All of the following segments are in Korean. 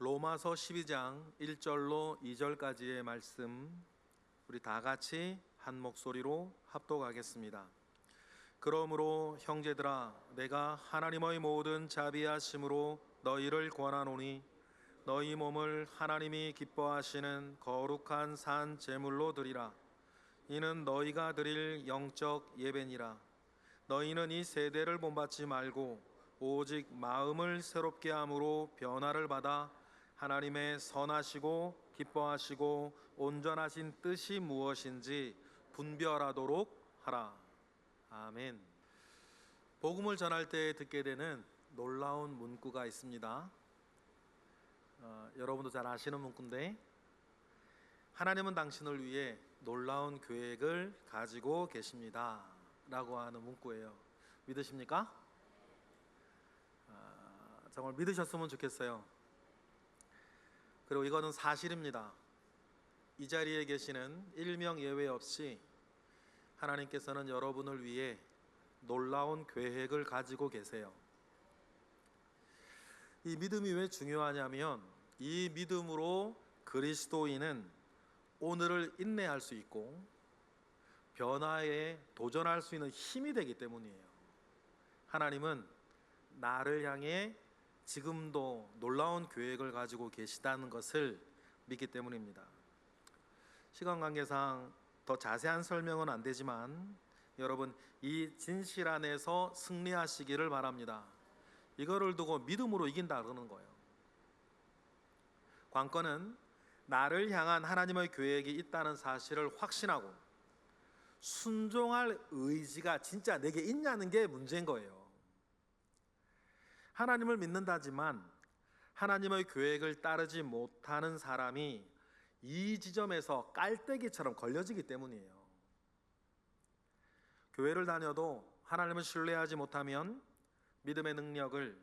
로마서 12장 1절로 2절까지의 말씀 우리 다 같이 한 목소리로 합독하겠습니다. 그러므로 형제들아, 내가 하나님의 모든 자비하심으로 너희를 권하노니 너희 몸을 하나님이 기뻐하시는 거룩한 산 제물로 드리라. 이는 너희가 드릴 영적 예배니라. 너희는 이 세대를 본받지 말고 오직 마음을 새롭게 함으로 변화를 받아 하나님의 선하시고 기뻐하시고 온전하신 뜻이 무엇인지 분별하도록 하라. 아멘. 복음을 전할 때 듣게 되는 놀라운 문구가 있습니다. 여러분도 잘 아시는 문구인데, 하나님은 당신을 위해 놀라운 계획을 가지고 계십니다 라고 하는 문구예요. 믿으십니까? 정말 믿으셨으면 좋겠어요. 그리고 이거는 사실입니다. 이 자리에 계시는 일명 예외 없이 하나님께서는 여러분을 위해 놀라운 계획을 가지고 계세요. 이 믿음이 왜 중요하냐면, 이 믿음으로 그리스도인은 오늘을 인내할 수 있고 변화에 도전할 수 있는 힘이 되기 때문이에요. 하나님은 나를 향해 지금도 놀라운 계획을 가지고 계시다는 것을 믿기 때문입니다. 시간 관계상 더 자세한 설명은 안 되지만 여러분, 이 진실 안에서 승리하시기를 바랍니다. 이거를 두고 믿음으로 이긴다 그러는 거예요. 관건은 나를 향한 하나님의 계획이 있다는 사실을 확신하고 순종할 의지가 진짜 내게 있냐는 게 문제인 거예요. 하나님을 믿는다지만 하나님의 계획을 따르지 못하는 사람이 이 지점에서 깔때기처럼 걸려지기 때문이에요. 교회를 다녀도 하나님을 신뢰하지 못하면 믿음의 능력을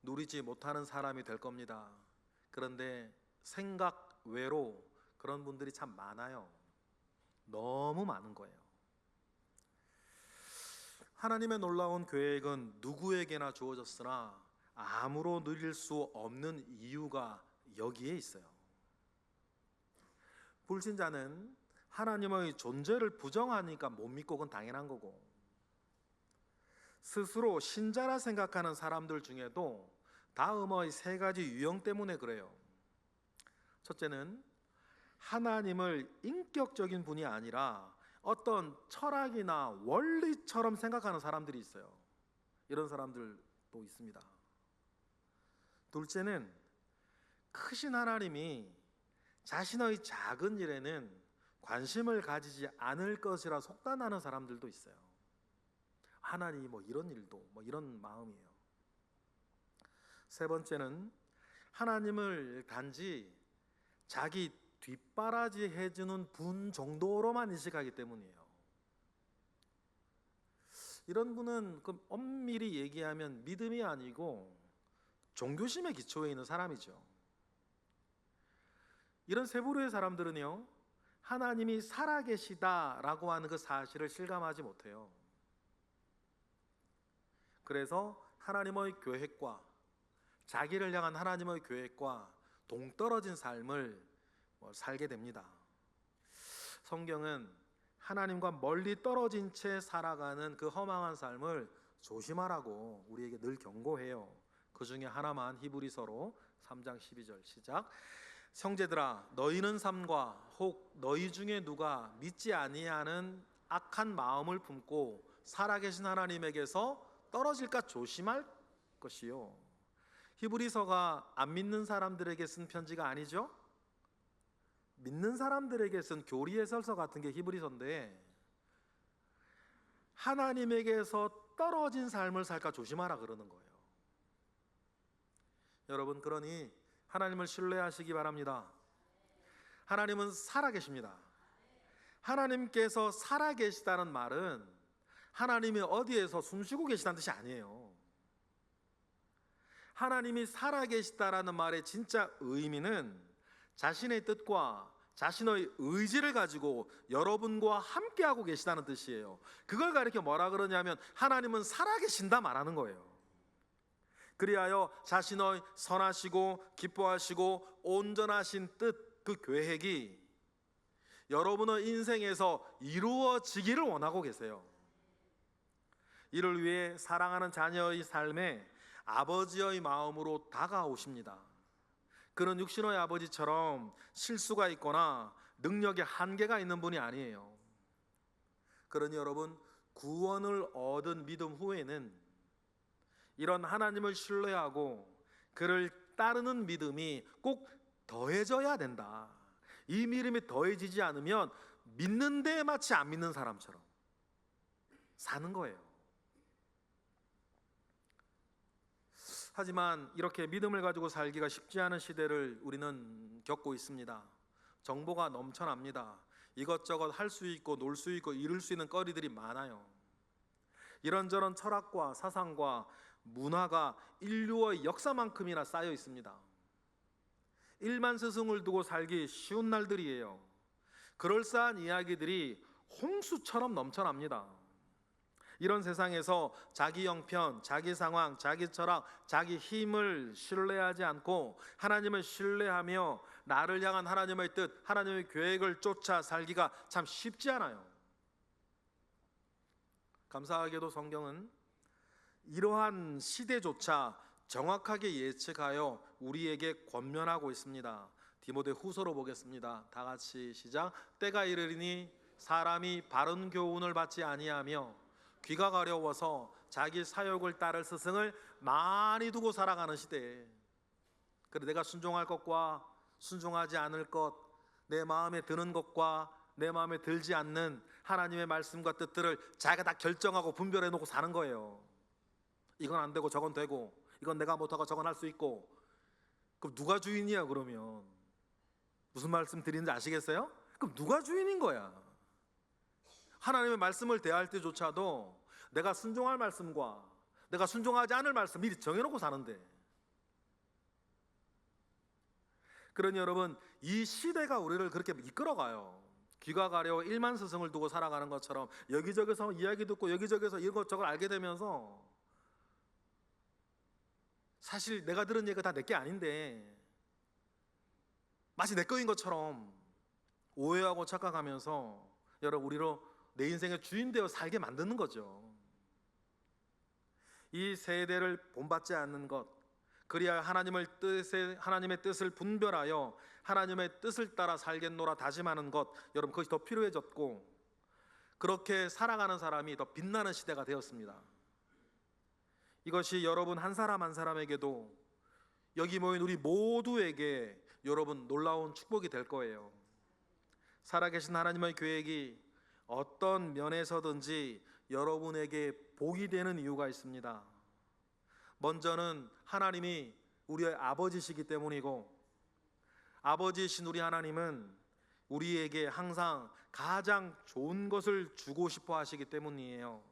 누리지 못하는 사람이 될 겁니다. 그런데 생각 외로 그런 분들이 참 많아요. 너무 많은 거예요. 하나님의 놀라운 계획은 누구에게나 주어졌으나 아무로 누릴 수 없는 이유가 여기에 있어요. 불신자는 하나님의 존재를 부정하니까 못 믿고 그건 당연한 거고, 스스로 신자라 생각하는 사람들 중에도 다음의 세 가지 유형 때문에 그래요. 첫째는 하나님을 인격적인 분이 아니라 어떤 철학이나 원리처럼 생각하는 사람들이 있어요. 이런 사람들도 있습니다. 둘째는 크신 하나님이 자신의 작은 일에는 관심을 가지지 않을 것이라 속단하는 사람들도 있어요. 하나님이 이런 일도 이런 마음이에요. 세 번째는 하나님을 단지 자기 뒷바라지 해주는 분 정도로만 인식하기 때문이에요. 이런 분은 엄밀히 얘기하면 믿음이 아니고 종교심의 기초에 있는 사람이죠. 이런 세 부류의 사람들은요, 하나님이 살아계시다라고 하는 그 사실을 실감하지 못해요. 그래서 하나님의 계획과 자기를 향한 하나님의 계획과 동떨어진 삶을 살게 됩니다. 성경은 하나님과 멀리 떨어진 채 살아가는 그 허망한 삶을 조심하라고 우리에게 늘 경고해요. 그 중에 하나만 히브리서로 3장 12절 시작. 형제들아, 너희는 삼가 혹 너희 중에 누가 믿지 아니하는 악한 마음을 품고 살아계신 하나님에게서 떨어질까 조심할 것이요. 히브리서가 안 믿는 사람들에게 쓴 편지가 아니죠. 믿는 사람들에게 쓴 교리해설서 같은 게 히브리서인데, 하나님에게서 떨어진 삶을 살까 조심하라 그러는 거예요. 여러분, 그러니 하나님을 신뢰하시기 바랍니다. 하나님은 살아계십니다. 하나님께서 살아계시다는 말은 하나님이 어디에서 숨쉬고 계시다는 뜻이 아니에요. 하나님이 살아계시다라는 말의 진짜 의미는 자신의 뜻과 자신의 의지를 가지고 여러분과 함께하고 계시다는 뜻이에요. 그걸 가리켜 뭐라 그러냐면 하나님은 살아계신다 말하는 거예요. 그리하여 자신의 선하시고 기뻐하시고 온전하신 뜻, 그 계획이 여러분의 인생에서 이루어지기를 원하고 계세요. 이를 위해 사랑하는 자녀의 삶에 아버지의 마음으로 다가오십니다. 그는 육신의 아버지처럼 실수가 있거나 능력에 한계가 있는 분이 아니에요. 그러니 여러분, 구원을 얻은 믿음 후에는 이런 하나님을 신뢰하고 그를 따르는 믿음이 꼭 더해져야 된다. 이 믿음이 더해지지 않으면 믿는데 마치 안 믿는 사람처럼 사는 거예요. 하지만 이렇게 믿음을 가지고 살기가 쉽지 않은 시대를 우리는 겪고 있습니다. 정보가 넘쳐납니다. 이것저것 할 수 있고 놀 수 있고 이룰 수 있는 거리들이 많아요. 이런저런 철학과 사상과 문화가 인류의 역사만큼이나 쌓여 있습니다. 일만 스승을 두고 살기 쉬운 날들이에요. 그럴싸한 이야기들이 홍수처럼 넘쳐납니다. 이런 세상에서 자기 형편, 자기 상황, 자기 철학, 자기 힘을 신뢰하지 않고 하나님을 신뢰하며 나를 향한 하나님의 뜻, 하나님의 계획을 쫓아 살기가 참 쉽지 않아요. 감사하게도 성경은 이러한 시대조차 정확하게 예측하여 우리에게 권면하고 있습니다. 디모데 후서로 보겠습니다. 다 같이 시작. 때가 이르리니 사람이 바른 교훈을 받지 아니하며 귀가 가려워서 자기 사욕을 따를 스승을 많이 두고 살아가는 시대에, 그래 내가 순종할 것과 순종하지 않을 것, 내 마음에 드는 것과 내 마음에 들지 않는 하나님의 말씀과 뜻들을 자기가 다 결정하고 분별해 놓고 사는 거예요. 이건 안 되고 저건 되고, 이건 내가 못하고 저건 할 수 있고. 그럼 누가 주인이야? 그러면 무슨 말씀 드리는지 아시겠어요? 그럼 누가 주인인 거야? 하나님의 말씀을 대할 때조차도 내가 순종할 말씀과 내가 순종하지 않을 말씀 미리 정해놓고 사는데, 그러니 여러분, 이 시대가 우리를 그렇게 이끌어가요. 귀가 가려워 일만 스승을 두고 살아가는 것처럼 여기저기서 이야기 듣고 여기저기서 이것저것 알게 되면서 사실 내가 들은 얘기가 다 내게 아닌데 마치 내 거인 것처럼 오해하고 착각하면서 여러분, 우리로 내 인생의 주인 되어 살게 만드는 거죠. 이 세대를 본받지 않는 것, 그리하여 하나님의 뜻을 분별하여 하나님의 뜻을 따라 살겠노라 다짐하는 것, 여러분 그것이 더 필요해졌고, 그렇게 살아가는 사람이 더 빛나는 시대가 되었습니다. 이것이 여러분 한 사람 한 사람에게도, 여기 모인 우리 모두에게 여러분 놀라운 축복이 될 거예요. 살아계신 하나님의 계획이 어떤 면에서든지 여러분에게 복이 되는 이유가 있습니다. 먼저는 하나님이 우리의 아버지시기 때문이고, 아버지이신 우리 하나님은 우리에게 항상 가장 좋은 것을 주고 싶어 하시기 때문이에요.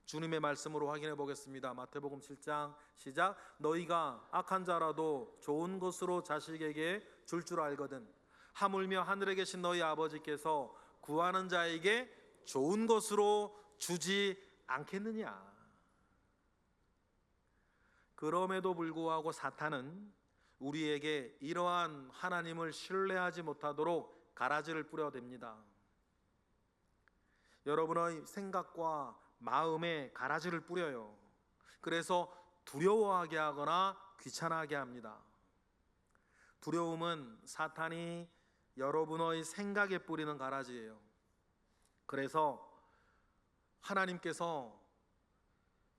주님의 말씀으로 확인해 보겠습니다. 마태복음 7장 시작. 너희가 악한 자라도 좋은 것으로 자식에게 줄 알거든 하물며 하늘에 계신 너희 아버지께서 구하는 자에게 좋은 것으로 주지 않겠느냐. 그럼에도 불구하고 사탄은 우리에게 이러한 하나님을 신뢰하지 못하도록 가라지를 뿌려댑니다. 여러분의 생각과 마음에 가라지를 뿌려요. 그래서 두려워하게 하거나 귀찮아하게 합니다. 두려움은 사탄이 여러분의 생각에 뿌리는 가라지예요. 그래서 하나님께서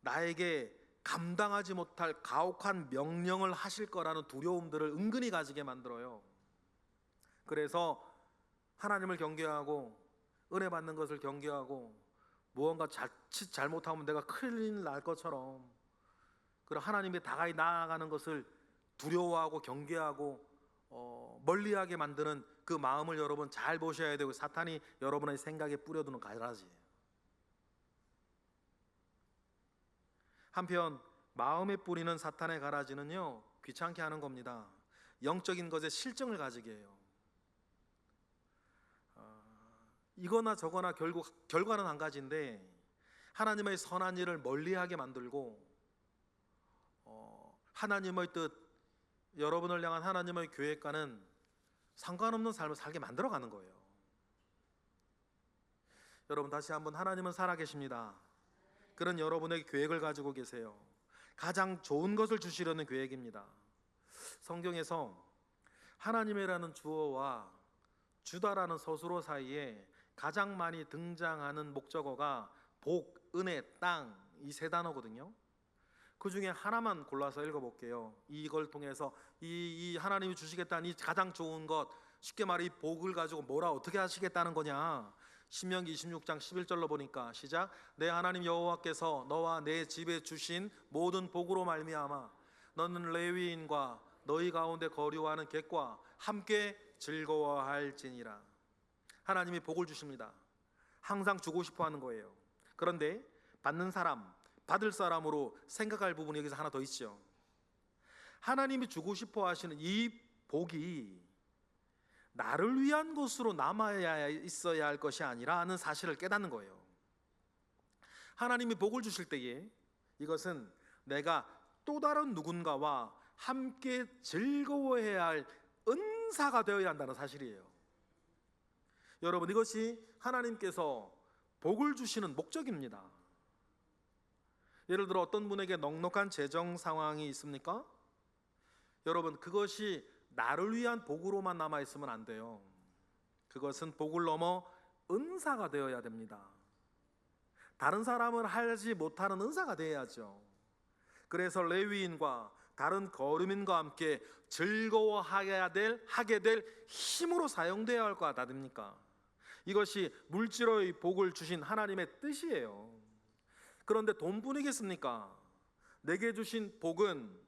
나에게 감당하지 못할 가혹한 명령을 하실 거라는 두려움들을 은근히 가지게 만들어요. 그래서 하나님을 경계하고 은혜 받는 것을 경계하고 무언가 자칫 잘못하면 내가 큰일 날 것처럼 그런 하나님께 다가이 나아가는 것을 두려워하고 경계하고 멀리하게 만드는 그 마음을 여러분 잘 보셔야 되고, 사탄이 여러분의 생각에 뿌려두는 가라지예요. 한편 마음에 뿌리는 사탄의 가라지는요, 귀찮게 하는 겁니다. 영적인 것에 실증을 가지게 해요. 이거나 저거나 결국 결과는 한 가지인데 하나님의 선한 일을 멀리하게 만들고 하나님의 뜻, 여러분을 향한 하나님의 계획과는 상관없는 삶을 살게 만들어가는 거예요. 여러분, 다시 한번, 하나님은 살아계십니다. 그런 여러분에게 계획을 가지고 계세요. 가장 좋은 것을 주시려는 계획입니다. 성경에서 하나님이라는 주어와 주다라는 서술어 사이에 가장 많이 등장하는 목적어가 복, 은혜, 땅, 이 세 단어거든요. 그 중에 하나만 골라서 읽어볼게요. 이걸 통해서 이 하나님이 주시겠다는 이 가장 좋은 것, 쉽게 말해 이 복을 가지고 뭐라 어떻게 하시겠다는 거냐. 신명기 26장 11절로 보니까 시작. 내 하나님 여호와께서 너와 내 집에 주신 모든 복으로 말미암아 너는 레위인과 너희 가운데 거류하는 객과 함께 즐거워할지니라. 하나님이 복을 주십니다. 항상 주고 싶어 하는 거예요. 그런데 받는 사람, 받을 사람으로 생각할 부분이 여기서 하나 더 있죠. 하나님이 주고 싶어 하시는 이 복이 나를 위한 것으로 남아야 있어야 할 것이 아니라 하는 사실을 깨닫는 거예요. 하나님이 복을 주실 때에 이것은 내가 또 다른 누군가와 함께 즐거워해야 할 은사가 되어야 한다는 사실이에요. 여러분, 이것이 하나님께서 복을 주시는 목적입니다. 예를 들어 어떤 분에게 넉넉한 재정 상황이 있습니까? 여러분, 그것이 나를 위한 복으로만 남아있으면 안 돼요. 그것은 복을 넘어 은사가 되어야 됩니다. 다른 사람은 하지 못하는 은사가 되어야죠. 그래서 레위인과 다른 거류민과 함께 즐거워하게 될 힘으로 사용되어야 할 것 아닙니까? 이것이 물질의 복을 주신 하나님의 뜻이에요. 그런데 돈뿐이겠습니까? 내게 주신 복은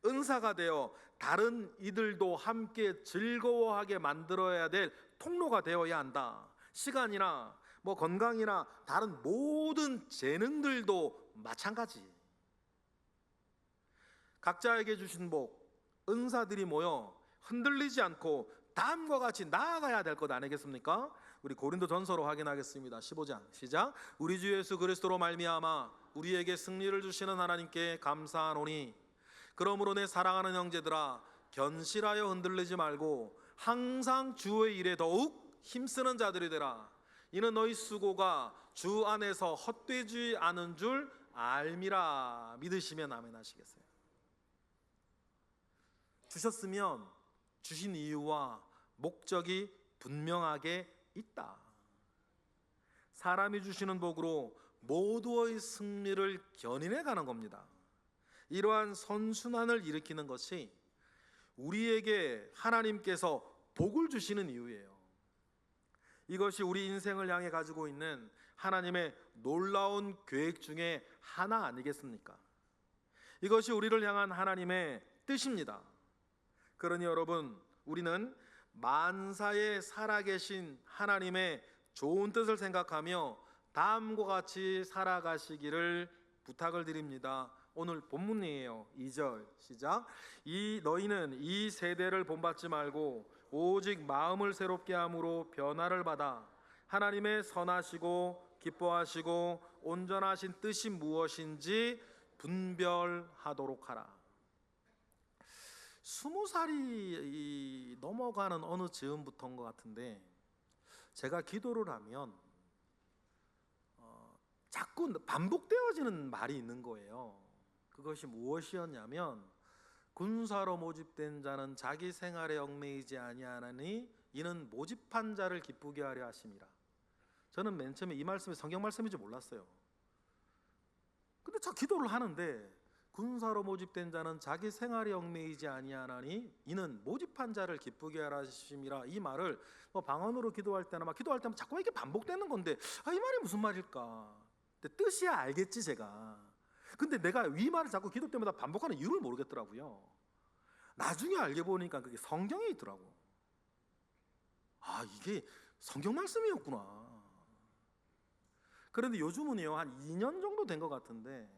은사가 되어 다른 이들도 함께 즐거워하게 만들어야 될 통로가 되어야 한다. 시간이나 건강이나 다른 모든 재능들도 마찬가지. 각자에게 주신 복, 은사들이 모여 흔들리지 않고 다음과 같이 나아가야 될 것 아니겠습니까? 우리 고린도전서로 확인하겠습니다. 15장 시작. 우리 주 예수 그리스도로 말미암아 우리에게 승리를 주시는 하나님께 감사하노니 그러므로 내 사랑하는 형제들아 견실하여 흔들리지 말고 항상 주의 일에 더욱 힘쓰는 자들이 되라. 이는 너희 수고가 주 안에서 헛되지 않은 줄 알미라. 믿으시면 아멘 하시겠어요? 주셨으면 주신 이유와 목적이 분명하게 있다. 사람이 주시는 복으로 모두의 승리를 견인해 가는 겁니다. 이러한 선순환을 일으키는 것이 우리에게 하나님께서 복을 주시는 이유예요. 이것이 우리 인생을 향해 가지고 있는 하나님의 놀라운 계획 중에 하나 아니겠습니까? 이것이 우리를 향한 하나님의 뜻입니다. 그러니 여러분, 우리는 만사에 살아계신 하나님의 좋은 뜻을 생각하며 다음과 같이 살아가시기를 부탁을 드립니다. 오늘 본문이에요. 2절 시작. 너희는 이 세대를 본받지 말고 오직 마음을 새롭게 함으로 변화를 받아 하나님의 선하시고 기뻐하시고 온전하신 뜻이 무엇인지 분별하도록 하라. 20살이 넘어가는 어느 즈음부터인 것 같은데 제가 기도를 하면 자꾸 반복되어지는 말이 있는 거예요. 그것이 무엇이었냐면 군사로 모집된 자는 자기 생활에 얽매이지 아니하나니 이는 모집한 자를 기쁘게 하려 하심이라. 저는 맨 처음에 이 말씀이 성경 말씀인 줄 몰랐어요. 근데 저 기도를 하는데 군사로 모집된 자는 자기 생활에 얽매이지 아니하나니 이는 모집한 자를 기쁘게 하라 하심이라. 이 말을 방언으로 기도할 때나 기도할 때만 자꾸 이렇게 반복되는 건데 이 말이 무슨 말일까? 근데 뜻이야 알겠지 제가. 근데 내가 이 말을 자꾸 기도 때마다 반복하는 이유를 모르겠더라고요. 나중에 알게 보니까 그게 성경에 있더라고. 이게 성경 말씀이었구나. 그런데 요즘은요 한 2년 정도 된 것 같은데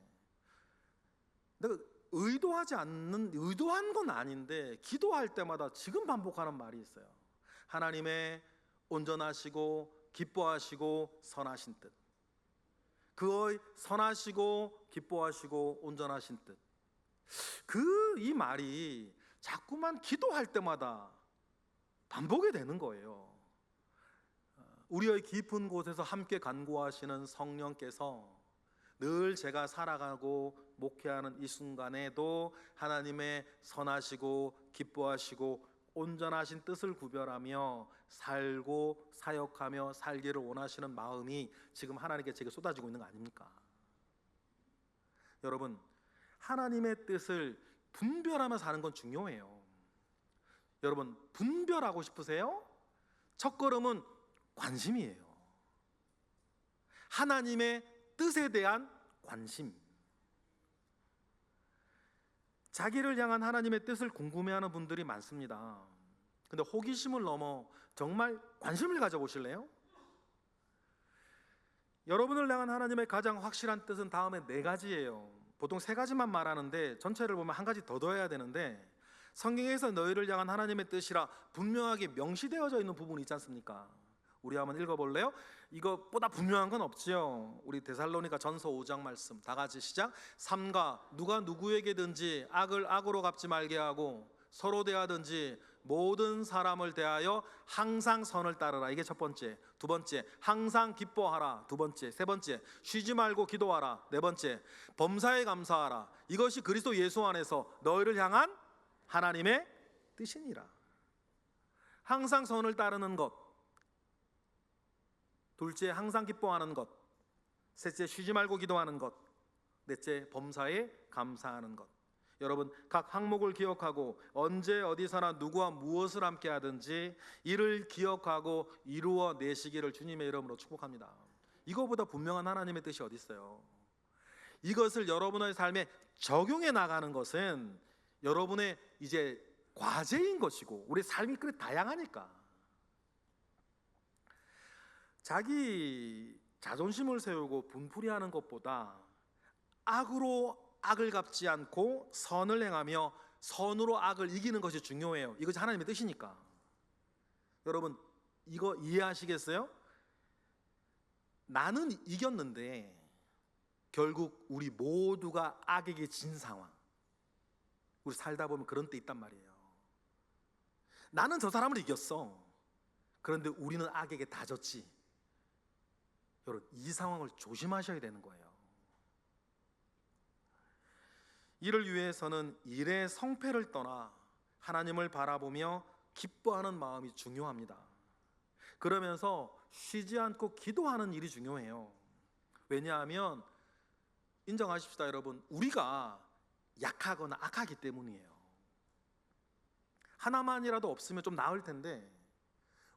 내가 의도한 건 아닌데 기도할 때마다 지금 반복하는 말이 있어요. 하나님의 온전하시고 기뻐하시고 선하신 뜻. 그의 선하시고 기뻐하시고 온전하신 뜻. 이 말이 자꾸만 기도할 때마다 반복이 되는 거예요. 우리의 깊은 곳에서 함께 간구하시는 성령께서 늘 제가 살아가고 목회하는 이 순간에도 하나님의 선하시고 기뻐하시고 온전하신 뜻을 구별하며 살고 사역하며 살기를 원하시는 마음이 지금 하나님께 제게 쏟아지고 있는 거 아닙니까? 여러분, 하나님의 뜻을 분별하며 사는 건 중요해요. 여러분, 분별하고 싶으세요? 첫걸음은 관심이에요. 하나님의 뜻에 대한 관심. 자기를 향한 하나님의 뜻을 궁금해하는 분들이 많습니다. 근데 호기심을 넘어 정말 관심을 가져보실래요? 여러분을 향한 하나님의 가장 확실한 뜻은 다음에 4가지예요. 보통 3가지만 말하는데 전체를 보면 한 가지 더 더해야 되는데, 성경에서 너희를 향한 하나님의 뜻이라 분명하게 명시되어져 있는 부분이 있지 않습니까? 우리 한번 읽어볼래요? 이것보다 분명한 건 없지요. 우리 데살로니가 전서 5장 말씀 다 같이 시작. 3가 누가 누구에게든지 악을 악으로 갚지 말게 하고 서로 대하든지 모든 사람을 대하여 항상 선을 따르라. 이게 첫 번째. 두 번째, 항상 기뻐하라. 두 번째. 세 번째, 쉬지 말고 기도하라. 네 번째, 범사에 감사하라. 이것이 그리스도 예수 안에서 너희를 향한 하나님의 뜻이니라. 항상 선을 따르는 것. 둘째, 항상 기뻐하는 것. 셋째, 쉬지 말고 기도하는 것. 넷째, 범사에 감사하는 것. 여러분, 각 항목을 기억하고 언제 어디서나 누구와 무엇을 함께 하든지 이를 기억하고 이루어 내시기를 주님의 이름으로 축복합니다. 이거보다 분명한 하나님의 뜻이 어디 있어요? 이것을 여러분의 삶에 적용해 나가는 것은 여러분의 이제 과제인 것이고, 우리 삶이 그래 다양하니까. 자기 자존심을 세우고 분풀이하는 것보다 악으로 악을 갚지 않고 선을 행하며 선으로 악을 이기는 것이 중요해요. 이것이 하나님의 뜻이니까. 여러분, 이거 이해하시겠어요? 나는 이겼는데 결국 우리 모두가 악에게 진 상황. 우리 살다 보면 그런 때 있단 말이에요. 나는 저 사람을 이겼어. 그런데 우리는 악에게 다 졌지. 여러분, 이 상황을 조심하셔야 되는 거예요. 이를 위해서는 일의 성패를 떠나 하나님을 바라보며 기뻐하는 마음이 중요합니다. 그러면서 쉬지 않고 기도하는 일이 중요해요. 왜냐하면 인정하십시다, 여러분. 우리가 약하거나 악하기 때문이에요. 하나만이라도 없으면 좀 나을 텐데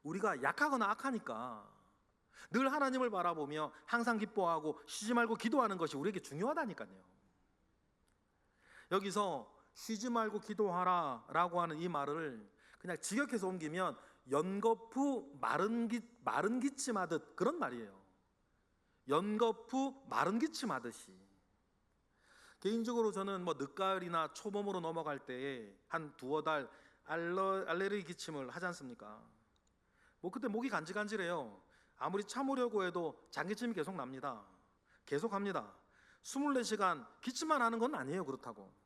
우리가 약하거나 악하니까 늘 하나님을 바라보며 항상 기뻐하고 쉬지 말고 기도하는 것이 우리에게 중요하다니까요. 여기서 쉬지 말고 기도하라 라고 하는 이 말을 그냥 직역해서 옮기면 연거푸 마른 기침하듯 그런 말이에요. 연거푸 마른 기침하듯이. 개인적으로 저는 늦가을이나 초봄으로 넘어갈 때에 한 2-3달 알레르기 기침을 하지 않습니까? 그때 목이 간질간질해요. 아무리 참으려고 해도 장기침이 계속 납니다. 계속 합니다. 24시간 기침만 하는 건 아니에요, 그렇다고.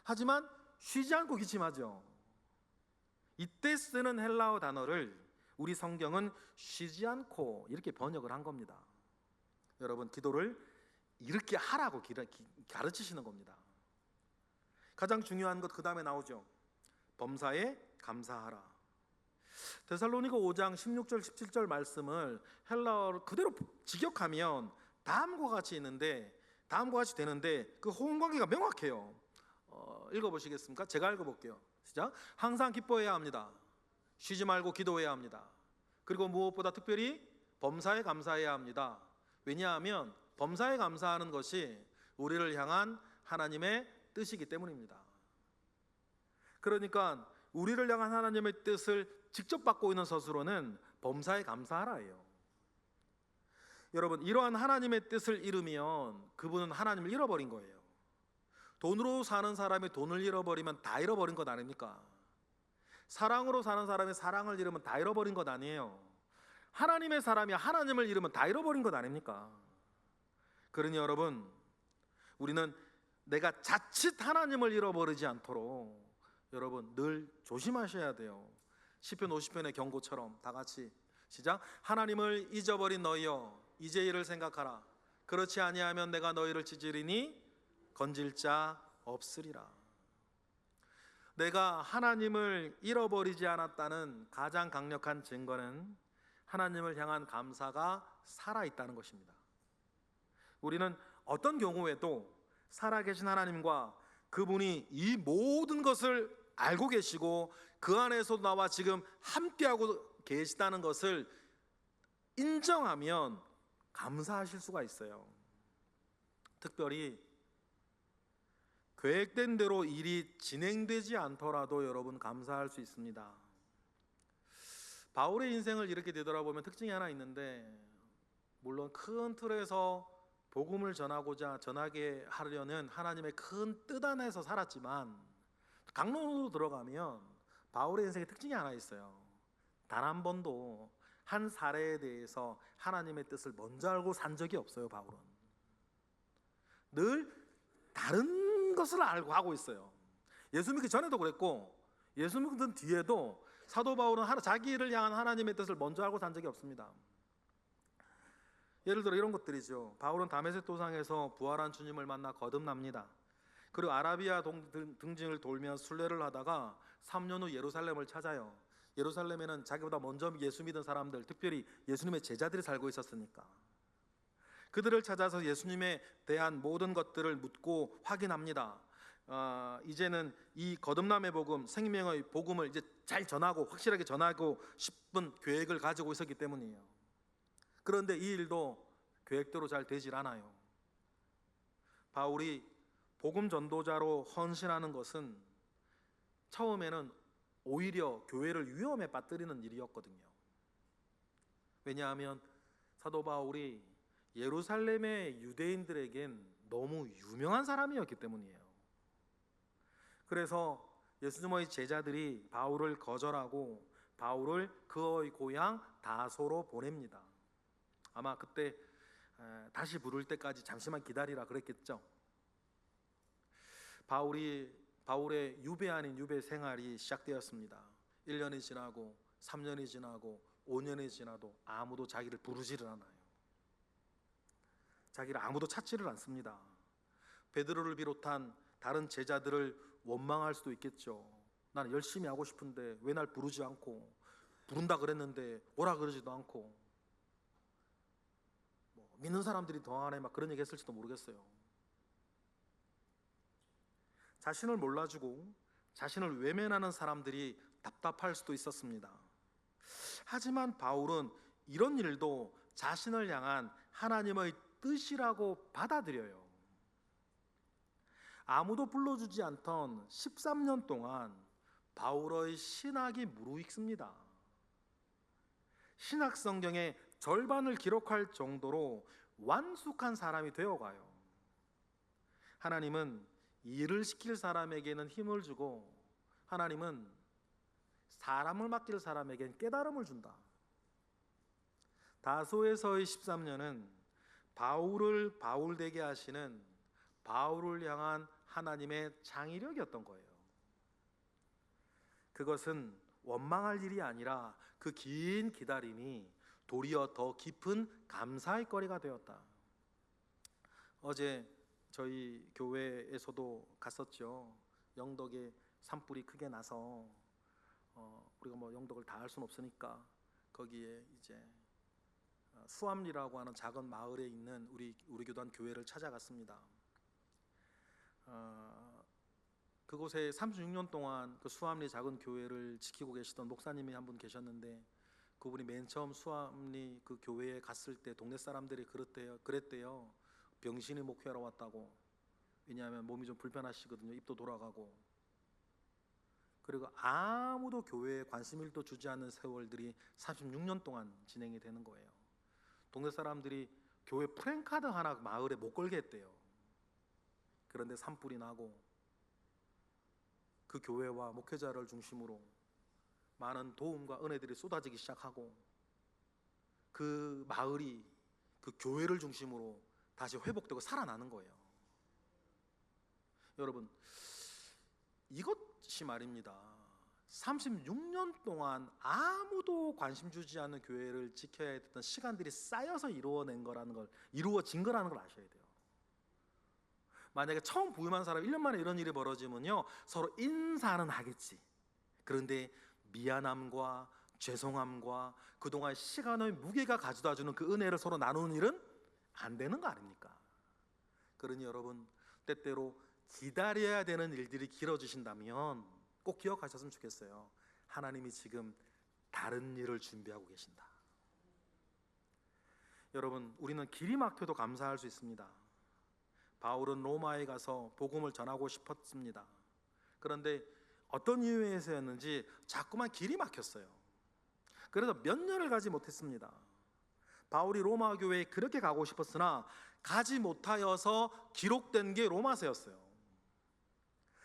하지만 쉬지 않고 기침하죠. 이때 쓰는 헬라어 단어를 우리 성경은 쉬지 않고 이렇게 번역을 한 겁니다. 여러분, 기도를 이렇게 하라고 가르치시는 겁니다. 가장 중요한 것 그 다음에 나오죠. 범사에 감사하라. 데살로니가 5장 16절 17절 말씀을 헬라어로 그대로 직역하면 다음과 같이 되는데 그 호응 관계가 명확해요. 읽어보시겠습니까? 제가 읽어볼게요. 시작. 항상 기뻐해야 합니다. 쉬지 말고 기도해야 합니다. 그리고 무엇보다 특별히 범사에 감사해야 합니다. 왜냐하면 범사에 감사하는 것이 우리를 향한 하나님의 뜻이기 때문입니다. 그러니까 우리를 향한 하나님의 뜻을 직접 받고 있는 서술어는 범사에 감사하라예요. 여러분, 이러한 하나님의 뜻을 잃으면 그분은 하나님을 잃어버린 거예요. 돈으로 사는 사람이 돈을 잃어버리면 다 잃어버린 것 아닙니까? 사랑으로 사는 사람이 사랑을 잃으면 다 잃어버린 것 아니에요. 하나님의 사람이 하나님을 잃으면 다 잃어버린 것 아닙니까? 그러니 여러분, 우리는 내가 자칫 하나님을 잃어버리지 않도록 여러분 늘 조심하셔야 돼요. 시편 50편의 경고처럼 다 같이 시작. 하나님을 잊어버린 너희여 이제 이를 생각하라. 그렇지 아니하면 내가 너희를 찢으리니 건질 자 없으리라. 내가 하나님을 잃어버리지 않았다는 가장 강력한 증거는 하나님을 향한 감사가 살아있다는 것입니다. 우리는 어떤 경우에도 살아계신 하나님과 그분이 이 모든 것을 알고 계시고 그 안에서 나와 지금 함께하고 계시다는 것을 인정하면 감사하실 수가 있어요. 특별히 계획된 대로 일이 진행되지 않더라도 여러분 감사할 수 있습니다. 바울의 인생을 이렇게 되돌아보면 특징이 하나 있는데, 물론 큰 틀에서 복음을 전하게 하려는 하나님의 큰 뜻 안에서 살았지만 강론으로 들어가면 바울의 인생에 특징이 하나 있어요. 단 한 번도 한 사례에 대해서 하나님의 뜻을 먼저 알고 산 적이 없어요. 바울은 늘 다른 것을 알고 하고 있어요. 예수 믿기 전에도 그랬고 예수 믿던 뒤에도 사도 바울은 자기를 향한 하나님의 뜻을 먼저 알고 산 적이 없습니다. 예를 들어 이런 것들이죠. 바울은 다메섹 도상에서 부활한 주님을 만나 거듭납니다. 그리고 아라비아 등지를 돌며 순례를 하다가 3년 후 예루살렘을 찾아요. 예루살렘에는 자기보다 먼저 예수 믿은 사람들, 특별히 예수님의 제자들이 살고 있었으니까 그들을 찾아서 예수님에 대한 모든 것들을 묻고 확인합니다. 이제는 이 거듭남의 복음, 생명의 복음을 이제 잘 전하고 확실하게 전하고 싶은 계획을 가지고 있었기 때문이에요. 그런데 이 일도 계획대로 잘 되질 않아요. 바울이 복음 전도자로 헌신하는 것은 처음에는 오히려 교회를 위험에 빠뜨리는 일이었거든요. 왜냐하면 사도 바울이 예루살렘의 유대인들에겐 너무 유명한 사람이었기 때문이에요. 그래서 예수님의 제자들이 바울을 거절하고 바울을 그의 고향 다소로 보냅니다. 아마 그때 다시 부를 때까지 잠시만 기다리라 그랬겠죠. 바울의 유배 아닌 유배 생활이 시작되었습니다. 1년이 지나고 3년이 지나고 5년이 지나도 아무도 자기를 부르지를 않아요. 자기를 아무도 찾지를 않습니다. 베드로를 비롯한 다른 제자들을 원망할 수도 있겠죠. 나는 열심히 하고 싶은데 왜 날 부르지 않고, 부른다 그랬는데 오라 그러지도 않고, 믿는 사람들이 더 안에 막 그런 얘기 했을지도 모르겠어요. 자신을 몰라주고 자신을 외면하는 사람들이 답답할 수도 있었습니다. 하지만 바울은 이런 일도 자신을 향한 하나님의 뜻이라고 받아들여요. 아무도 불러주지 않던 13년 동안 바울의 신학이 무르익습니다. 신학 성경의 절반을 기록할 정도로 완숙한 사람이 되어가요. 하나님은 일을 시킬 사람에게는 힘을 주고 하나님은 사람을 맡길 사람에게는 깨달음을 준다. 다소에서의 13년은 바울을 바울되게 하시는 바울을 향한 하나님의 창의력이었던 거예요. 그것은 원망할 일이 아니라 그 긴 기다림이 도리어 더 깊은 감사의 거리가 되었다. 어제 저희 교회에서도 갔었죠. 영덕에 산불이 크게 나서 우리가 영덕을 다 할 수는 없으니까 거기에 이제 수암리라고 하는 작은 마을에 있는 우리 교단 교회를 찾아갔습니다. 그곳에 36년 동안 그 수암리 작은 교회를 지키고 계시던 목사님이 한 분 계셨는데, 그분이 맨 처음 수암리 그 교회에 갔을 때 동네 사람들이 그랬대요. 병신이 목회하러 왔다고. 왜냐하면 몸이 좀 불편하시거든요. 입도 돌아가고. 그리고 아무도 교회에 관심 일도 주지 않는 세월들이 36년 동안 진행이 되는 거예요. 동네 사람들이 교회 프랜카드 하나 마을에 못 걸게 했대요. 그런데 산불이 나고 그 교회와 목회자를 중심으로 많은 도움과 은혜들이 쏟아지기 시작하고 그 마을이 그 교회를 중심으로 다시 회복되고 살아나는 거예요. 여러분, 이것이 말입니다. 36년 동안 아무도 관심 주지 않는 교회를 지켜야 했던 시간들이 쌓여서 이루어진 거라는 걸 아셔야 돼요. 만약에 처음 부임한 사람 1년 만에 이런 일이 벌어지면요, 서로 인사는 하겠지. 그런데 미안함과 죄송함과 그동안 시간의 무게가 가져다 주는 그 은혜를 서로 나누는 일은 안 되는 거 아닙니까? 그러니 여러분, 때때로 기다려야 되는 일들이 길어지신다면 꼭 기억하셨으면 좋겠어요. 하나님이 지금 다른 일을 준비하고 계신다. 여러분, 우리는 길이 막혀도 감사할 수 있습니다. 바울은 로마에 가서 복음을 전하고 싶었습니다. 그런데 어떤 이유에서였는지 자꾸만 길이 막혔어요. 그래서 몇 년을 가지 못했습니다. 바울이 로마 교회에 그렇게 가고 싶었으나 가지 못하여서 기록된 게 로마서였어요.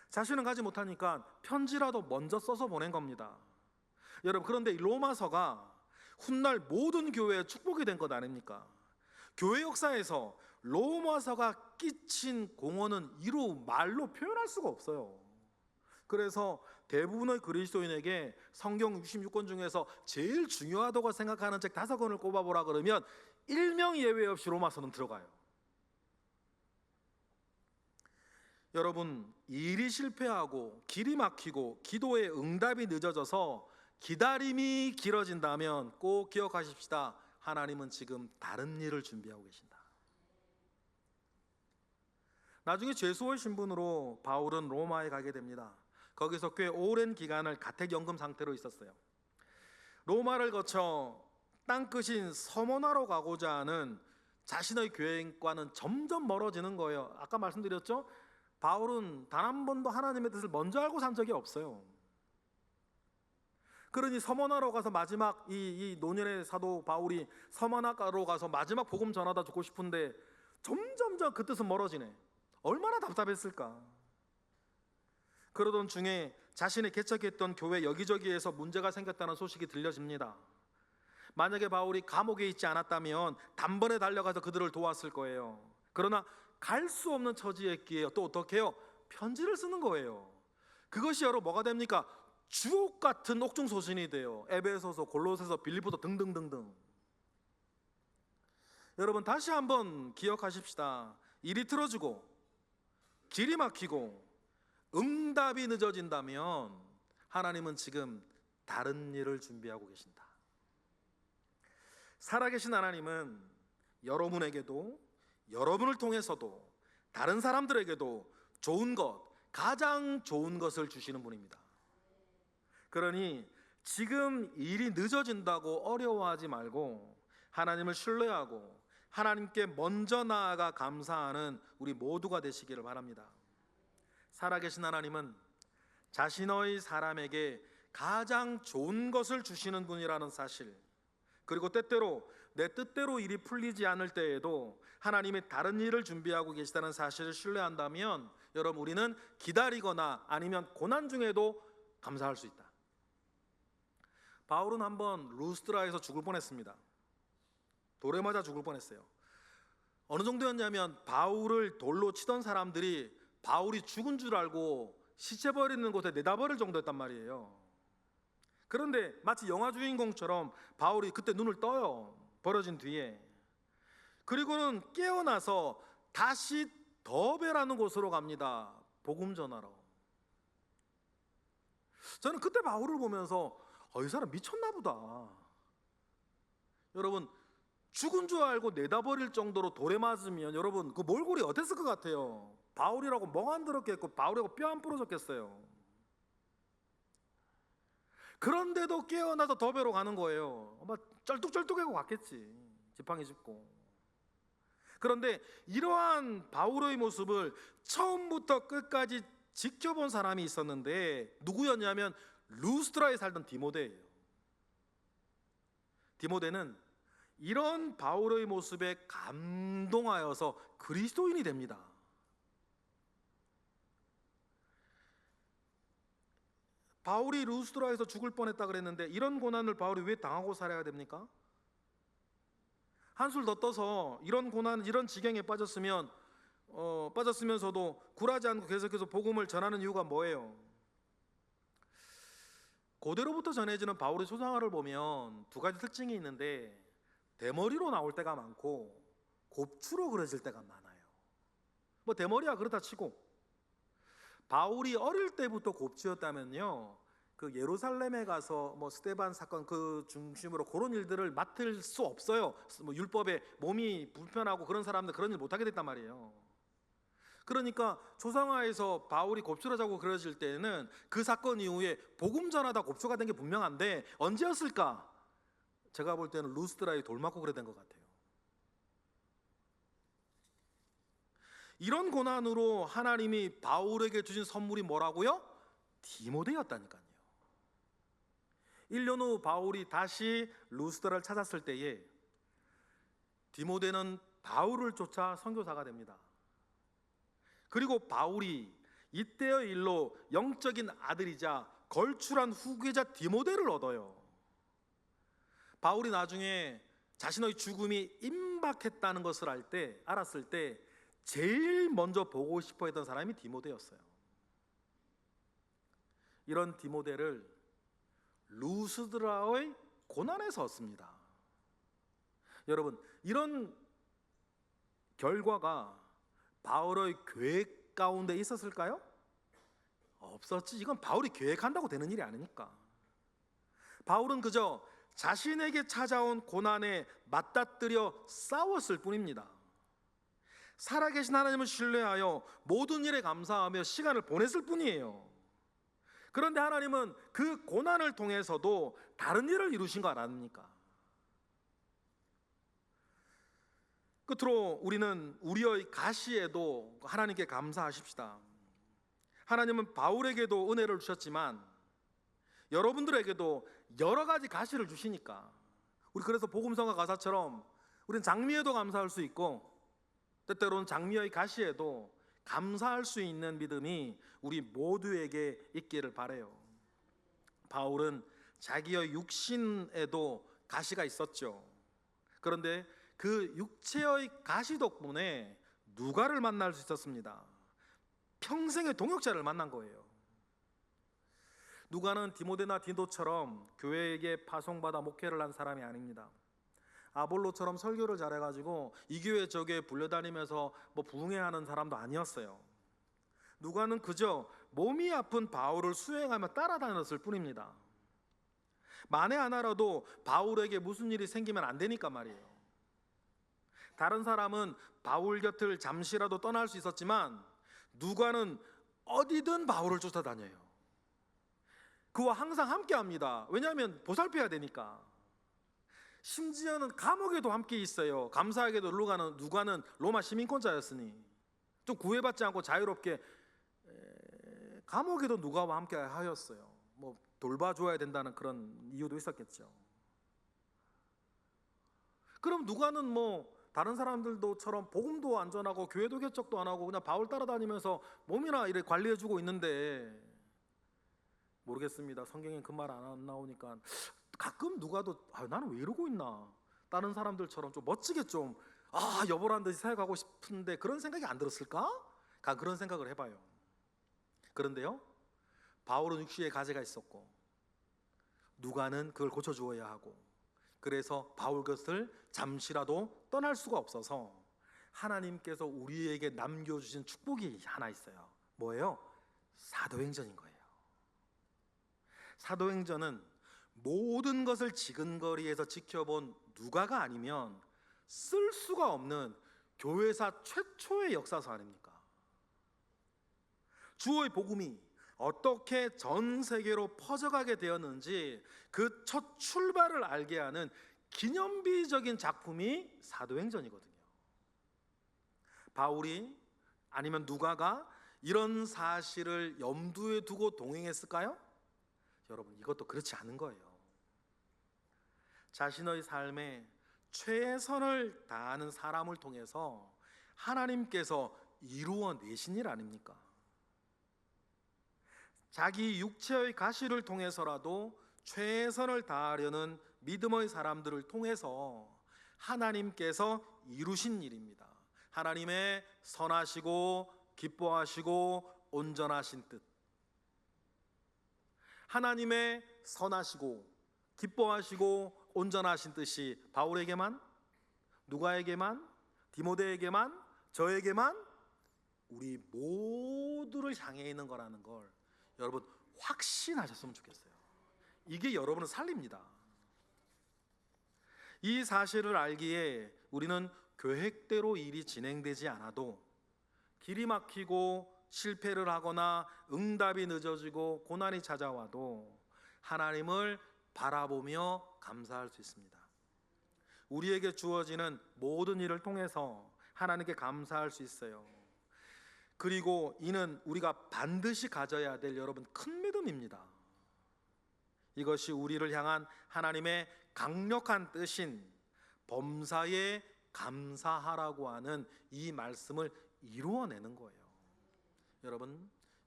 자신은 가지 못하니까 편지라도 먼저 써서 보낸 겁니다. 여러분, 그런데 이 로마서가 훗날 모든 교회에 축복이 된 것 아닙니까? 교회 역사에서 로마서가 끼친 공헌은 이루 말로 표현할 수가 없어요. 그래서 대부분의 그리스도인에게 성경 66권 중에서 제일 중요하다고 생각하는 책 5권을 꼽아보라 그러면 일명 예외 없이 로마서는 들어가요. 여러분, 일이 실패하고 길이 막히고 기도의 응답이 늦어져서 기다림이 길어진다면 꼭 기억하십시다. 하나님은 지금 다른 일을 준비하고 계신다. 나중에 제수의 신분으로 바울은 로마에 가게 됩니다. 거기서 꽤 오랜 기간을 가택연금 상태로 있었어요. 로마를 거쳐 땅끝인 서머나로 가고자 하는 자신의 계획과는 점점 멀어지는 거예요. 아까 말씀드렸죠? 바울은 단 한 번도 하나님의 뜻을 먼저 알고 산 적이 없어요. 그러니 서머나로 가서 마지막 이 노년의 사도 바울이 서머나로 가서 마지막 복음 전하다 죽고 싶은데 점점점 그 뜻은 멀어지네. 얼마나 답답했을까. 그러던 중에 자신이 개척했던 교회 여기저기에서 문제가 생겼다는 소식이 들려집니다. 만약에 바울이 감옥에 있지 않았다면 단번에 달려가서 그들을 도왔을 거예요. 그러나 갈 수 없는 처지에 있기에 또 어떻게 해요? 편지를 쓰는 거예요. 그것이 여러분 뭐가 됩니까? 주옥 같은 옥중소신이 돼요. 에베소서, 골로새서, 빌립보서 등등등등. 여러분, 다시 한번 기억하십시다. 일이 틀어지고 길이 막히고 응답이 늦어진다면 하나님은 지금 다른 일을 준비하고 계신다. 살아계신 하나님은 여러분에게도, 여러분을 통해서도, 다른 사람들에게도 좋은 것, 가장 좋은 것을 주시는 분입니다. 그러니 지금 일이 늦어진다고 어려워하지 말고 하나님을 신뢰하고 하나님께 먼저 나아가 감사하는 우리 모두가 되시기를 바랍니다. 살아계신 하나님은 자신의 사람에게 가장 좋은 것을 주시는 분이라는 사실, 그리고 때때로 내 뜻대로 일이 풀리지 않을 때에도 하나님이 다른 일을 준비하고 계시다는 사실을 신뢰한다면 여러분, 우리는 기다리거나 아니면 고난 중에도 감사할 수 있다. 바울은 한번 루스드라에서 죽을 뻔했습니다. 돌에 맞아 죽을 뻔했어요. 어느 정도였냐면 바울을 돌로 치던 사람들이 바울이 죽은 줄 알고 시체 버리는 곳에 내다버릴 정도였단 말이에요. 그런데 마치 영화 주인공처럼 바울이 그때 눈을 떠요. 버려진 뒤에. 그리고는 깨어나서 다시 더베라는 곳으로 갑니다. 복음 전하러. 저는 그때 바울을 보면서 이 사람 미쳤나 보다. 여러분, 죽은 줄 알고 내다버릴 정도로 돌에 맞으면 여러분 그 몰골이 어땠을 것 같아요? 바울이라고 멍 안 들었겠고 바울이라고 뼈 안 부러졌겠어요? 그런데도 깨어나서 더베로 가는 거예요. 아마 쩔뚝쩔뚝하고 갔겠지. 지팡이 짚고. 그런데 이러한 바울의 모습을 처음부터 끝까지 지켜본 사람이 있었는데 누구였냐면 루스드라에 살던 디모데예요. 디모데는 이런 바울의 모습에 감동하여서 그리스도인이 됩니다. 바울이 루스드라에서 죽을 뻔했다 그랬는데 이런 고난을 바울이 왜 당하고 살아야 됩니까? 한술 더 떠서 이런 고난, 이런 지경에 빠졌으면 빠졌으면서도 굴하지 않고 계속해서 복음을 전하는 이유가 뭐예요? 고대로부터 전해지는 바울의 소상화를 보면 두 가지 특징이 있는데, 대머리로 나올 때가 많고 곱추로 그려질 때가 많아요. 뭐 대머리야 그렇다 치고, 바울이 어릴 때부터 곱추였다면요, 그 예루살렘에 가서 뭐 스데반 사건 그 중심으로 그런 일들을 맡을 수 없어요. 뭐 율법에 몸이 불편하고 그런 사람들 그런 일 못하게 됐단 말이에요. 그러니까 초상화에서 바울이 곱추라자고 그려질 때는 그 사건 이후에 복음 전하다 곱추가 된 게 분명한데, 언제였을까? 제가 볼 때는 루스드라에 돌 맞고 그래 된 것 같아요. 이런 고난으로 하나님이 바울에게 주신 선물이 뭐라고요? 디모데였다니까요. 1년 후 바울이 다시 루스드라를 찾았을 때에 디모데는 바울을 쫓아 선교사가 됩니다. 그리고 바울이 이때의 일로 영적인 아들이자 걸출한 후계자 디모데를 얻어요. 바울이 나중에 자신의 죽음이 임박했다는 것을 알았을 때 제일 먼저 보고 싶어 했던 사람이 디모데였어요. 이런 디모데를 루스드라의 고난에서 얻습니다. 여러분, 이런 결과가 바울의 계획 가운데 있었을까요? 없었지. 이건 바울이 계획한다고 되는 일이 아니니까. 바울은 그저 자신에게 찾아온 고난에 맞닥뜨려 싸웠을 뿐입니다. 살아계신 하나님을 신뢰하여 모든 일에 감사하며 시간을 보냈을 뿐이에요. 그런데 하나님은 그 고난을 통해서도 다른 일을 이루신 거 아닙니까? 끝으로 우리는 우리의 가시에도 하나님께 감사하십시다. 하나님은 바울에게도 은혜를 주셨지만 여러분들에게도 여러 가지 가시를 주시니까, 우리 그래서 복음성가 가사처럼 우리는 장미에도 감사할 수 있고 때때로는 장미의 가시에도 감사할 수 있는 믿음이 우리 모두에게 있기를 바라요. 바울은 자기의 육신에도 가시가 있었죠. 그런데 그 육체의 가시 덕분에 누가를 만날 수 있었습니다. 평생의 동역자를 만난 거예요. 누가는 디모데나 디도처럼 교회에게 파송받아 목회를 한 사람이 아닙니다. 아볼로처럼 설교를 잘해가지고 이 교회 저 교회 불려다니면서 뭐 부흥회하는 사람도 아니었어요. 누가는 그저 몸이 아픈 바울을 수행하며 따라다녔을 뿐입니다. 만에 하나라도 바울에게 무슨 일이 생기면 안 되니까 말이에요. 다른 사람은 바울 곁을 잠시라도 떠날 수 있었지만 누가는 어디든 바울을 쫓아다녀요. 그와 항상 함께합니다. 왜냐하면 보살펴야 되니까. 심지어는 감옥에도 함께 있어요. 감사하게도 누가는 로마 시민권자였으니 좀 구애받지 않고 자유롭게 감옥에도 누가와 함께 하였어요. 뭐 돌봐줘야 된다는 그런 이유도 있었겠죠. 그럼 누가는 뭐 다른 사람들도처럼 복음도 안 전하고 교회도 개척도 안 하고 그냥 바울 따라다니면서 몸이나 이래 관리해주고 있는데, 모르겠습니다. 성경에 그 말 안 나오니까 가끔 누가도 나는 왜 이러고 있나, 다른 사람들처럼 좀 멋지게 좀 여보라는 듯이 사역하고 싶은데 그런 생각이 안 들었을까? 그런 생각을 해봐요. 그런데요, 바울은 육신에 가시가 있었고 누가는 그걸 고쳐주어야 하고, 그래서 바울 곁을 잠시라도 떠날 수가 없어서 하나님께서 우리에게 남겨주신 축복이 하나 있어요. 뭐예요? 사도행전인 거예요. 사도행전은 모든 것을 지근거리에서 지켜본 누가가 아니면 쓸 수가 없는 교회사 최초의 역사서 아닙니까? 주의 복음이 어떻게 전 세계로 퍼져가게 되었는지 그 첫 출발을 알게 하는 기념비적인 작품이 사도행전이거든요. 바울이 아니면 누가가 이런 사실을 염두에 두고 동행했을까요? 여러분, 이것도 그렇지 않은 거예요. 자신의 삶에 최선을 다하는 사람을 통해서 하나님께서 이루어내신 일 아닙니까? 자기 육체의 가시를 통해서라도 최선을 다하려는 믿음의 사람들을 통해서 하나님께서 이루신 일입니다. 하나님의 선하시고 기뻐하시고 온전하신 뜻. 하나님의 선하시고 기뻐하시고 온전하신 뜻이 바울에게만, 누가에게만, 디모데에게만, 저에게만, 우리 모두를 향해 있는 거라는 걸 여러분 확신하셨으면 좋겠어요. 이게 여러분을 살립니다. 이 사실을 알기에 우리는 계획대로 일이 진행되지 않아도, 길이 막히고 실패를 하거나 응답이 늦어지고 고난이 찾아와도 하나님을 바라보며 감사할 수 있습니다. 우리에게 주어지는 모든 일을 통해서 하나님께 감사할 수 있어요. 그리고 이는 우리가 반드시 가져야 될 여러분 큰 믿음입니다. 이것이 우리를 향한 하나님의 강력한 뜻인 범사에 감사하라고 하는 이 말씀을 이루어내는 거예요.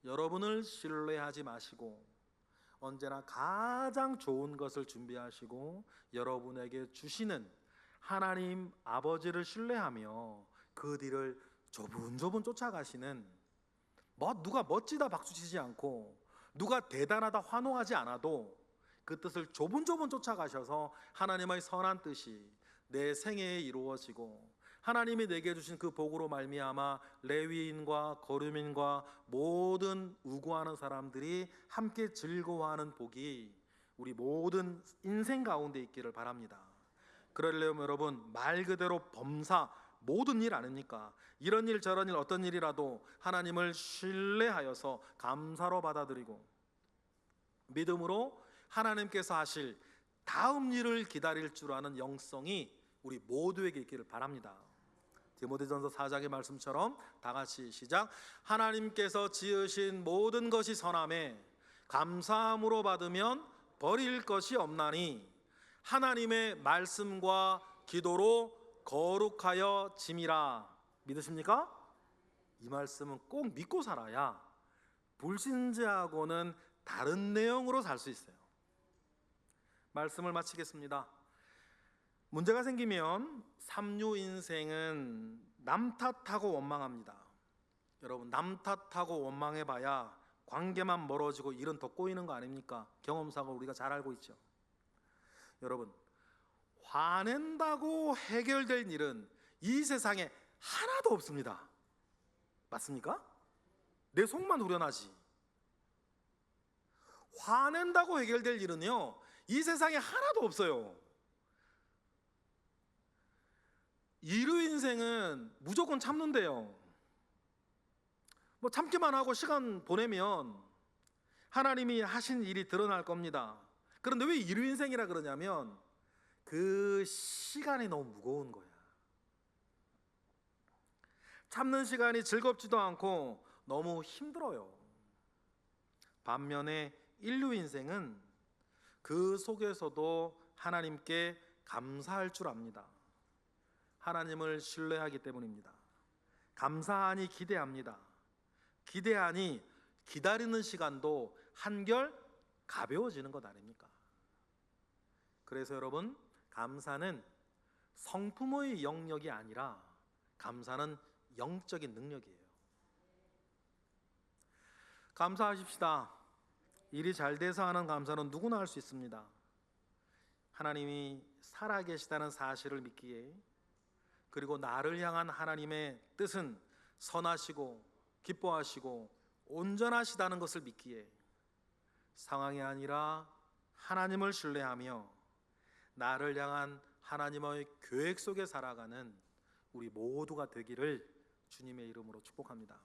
여러분을 신뢰하지 마시고 언제나 가장 좋은 것을 준비하시고 여러분에게 주시는 하나님 아버지를 신뢰하며 그 뒤를 조분조분 쫓아가시는, 누가 멋지다 박수치지 않고 누가 대단하다 환호하지 않아도 그 뜻을 조분조분 쫓아가셔서 하나님의 선한 뜻이 내 생애에 이루어지고 하나님이 내게 주신 그 복으로 말미암아 레위인과 거류민과 모든 우구하는 사람들이 함께 즐거워하는 복이 우리 모든 인생 가운데 있기를 바랍니다. 그러려면 여러분 말 그대로 범사, 모든 일 아닙니까? 이런 일 저런 일 어떤 일이라도 하나님을 신뢰하여서 감사로 받아들이고 믿음으로 하나님께서 하실 다음 일을 기다릴 줄 아는 영성이 우리 모두에게 있기를 바랍니다. 디모데전서 4장의 말씀처럼 다 같이 시작. 하나님께서 지으신 모든 것이 선함에 감사함으로 받으면 버릴 것이 없나니 하나님의 말씀과 기도로 거룩하여 짐이라. 믿으십니까? 이 말씀은 꼭 믿고 살아야 불신자하고는 다른 내용으로 살 수 있어요. 말씀을 마치겠습니다. 문제가 생기면 삼류 인생은 남 탓하고 원망합니다. 여러분, 남 탓하고 원망해봐야 관계만 멀어지고 일은 더 꼬이는 거 아닙니까? 경험상으로 우리가 잘 알고 있죠. 여러분, 화낸다고 해결될 일은 이 세상에 하나도 없습니다. 맞습니까? 내 속만 후련하지. 화낸다고 해결될 일은요, 이 세상에 하나도 없어요. 이루 인생은 무조건 참는데요. 참기만 하고 시간 보내면 하나님이 하신 일이 드러날 겁니다. 그런데 왜 이루 인생이라 그러냐면 그 시간이 너무 무거운 거야. 참는 시간이 즐겁지도 않고 너무 힘들어요. 반면에 인류 인생은 그 속에서도 하나님께 감사할 줄 압니다. 하나님을 신뢰하기 때문입니다. 감사하니 기대합니다. 기대하니 기다리는 시간도 한결 가벼워지는 것 아닙니까? 그래서 여러분, 감사는 성품의 영역이 아니라 감사는 영적인 능력이에요. 감사하십시다. 일이 잘 돼서 하는 감사는 누구나 할 수 있습니다. 하나님이 살아계시다는 사실을 믿기에, 그리고 나를 향한 하나님의 뜻은 선하시고 기뻐하시고 온전하시다는 것을 믿기에 상황이 아니라 하나님을 신뢰하며 나를 향한 하나님의 계획 속에 살아가는 우리 모두가 되기를 주님의 이름으로 축복합니다.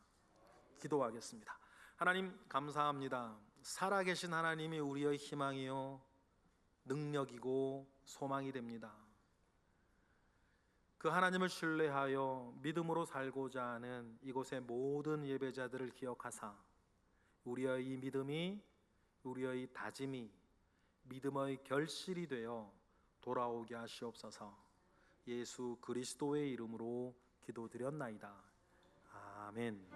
기도하겠습니다. 하나님 감사합니다. 살아계신 하나님이 우리의 희망이요 능력이고 소망이 됩니다. 그 하나님을 신뢰하여 믿음으로 살고자 하는 이곳의 모든 예배자들을 기억하사 우리의 이 믿음이, 우리의 다짐이 믿음의 결실이 되어 돌아오게 하시옵소서. 예수 그리스도의 이름으로 기도드렸나이다. 아멘.